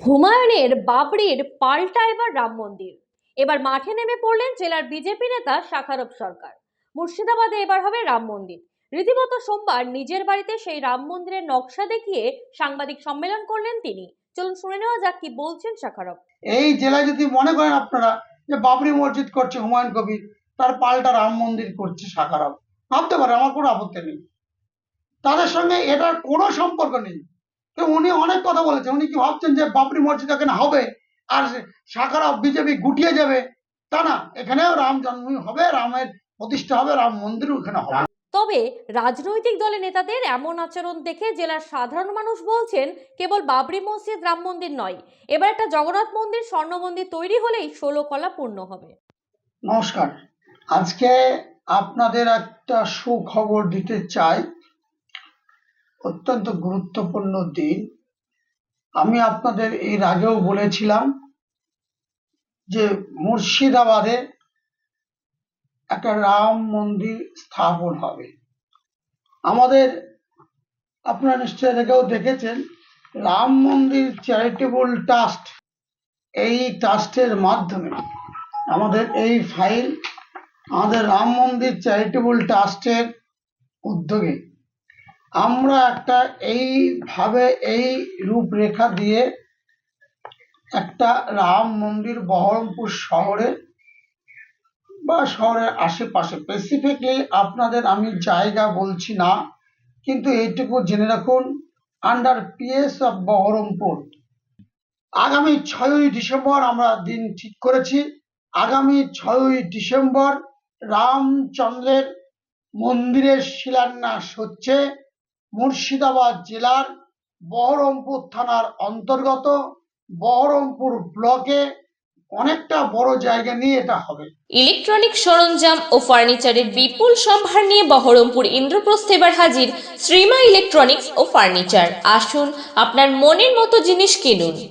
হুমায়ুনের বাবরির পাল্টা এবার রাম মন্দির। এবার মাঠে নেমে পড়লেন জেলার বিজেপি নেতা শাখারব সরকার। মুর্শিদাবাদে এবার হবে রাম মন্দির। রীতিমতো সোমবার নিজের বাড়িতে সেই রাম মন্দিরের নকশা দেখিয়ে সাংবাদিক সম্মেলন করলেন তিনি। চলুন শুনে নেওয়া যাক কি বলছেন শাখারব। এই জেলায় যদি মনে করেন আপনারা যে বাবরি মসজিদ করছে হুমায়ুন কবির, তার পাল্টা রাম মন্দির করছে শাখারব, ভাবতে পারে, আমার কোনো আপত্তি নেই। তাদের সঙ্গে এটার কোনো সম্পর্ক নেই। তো উনি অনেক কথা বলেছেন। উনি কি ভাবছেন যে বাবরি মসজিদ এখানে হবে আর শাখারব বিজেপি গুটিয়ে যাবে? তা না, এখানেও রাম জন্মভূমি হবে, রামের প্রতিষ্ঠা হবে, রাম মন্দিরও এখানে হবে। তবে রাজনৈতিক দলের নেতাদের এমন আচরণ দেখে জেলার সাধারণ মানুষ বলছেন, কেবল বাবরি মসজিদ রাম মন্দির নয়, এবার একটা জগন্নাথ মন্দির, স্বর্ণ মন্দির তৈরি হলেই 16 কলা পূর্ণ হবে। নমস্কার, আজকে আপনাদের একটা সুখবর দিতে চাই। অত্যন্ত গুরুত্বপূর্ণ দিন। আমি আপনাদের এর আগেও বলেছিলাম যে মুর্শিদাবাদে একটা রাম মন্দির স্থাপন হবে। আমাদের আপনারা নিশ্চয়ই আগেও দেখেছেন, রাম মন্দির চ্যারিটেবল ট্রাস্ট, এই ট্রাস্টের মাধ্যমে আমাদের এই ফাইল, আমাদের রাম মন্দির চ্যারিটেবল ট্রাস্টের উদ্যোগে আমরা একটা এইভাবে এই রূপরেখা দিয়ে একটা রাম মন্দির বহরমপুর শহরে বা শহরের আশেপাশে, স্পেসিফিকলি আপনাদের আমি জায়গা বলছি না, কিন্তু এইটুকু জেনে রাখুন, আন্ডার পিএস অফ বহরমপুর আগামী 6ই ডিসেম্বর আমরা দিন ঠিক করেছি। আগামী 6ই ডিসেম্বর রামচন্দ্রের মন্দিরের শিলান্যাস হচ্ছে মুর্শিদাবাদ জেলার বহরমপুর থানার অন্তর্গত বহরমপুর ব্লকে। অনেকটা বড় জায়গা নিয়ে এটা হবে। ইলেকট্রনিক সরঞ্জাম ও ফার্নিচারের বিপুল সম্ভার নিয়ে বহরমপুর ইন্দ্রপ্রস্থে এবার হাজির শ্রীমা ইলেকট্রনিক্স ও ফার্নিচার। আসুন, আপনার মনের মতো জিনিস কিনুন।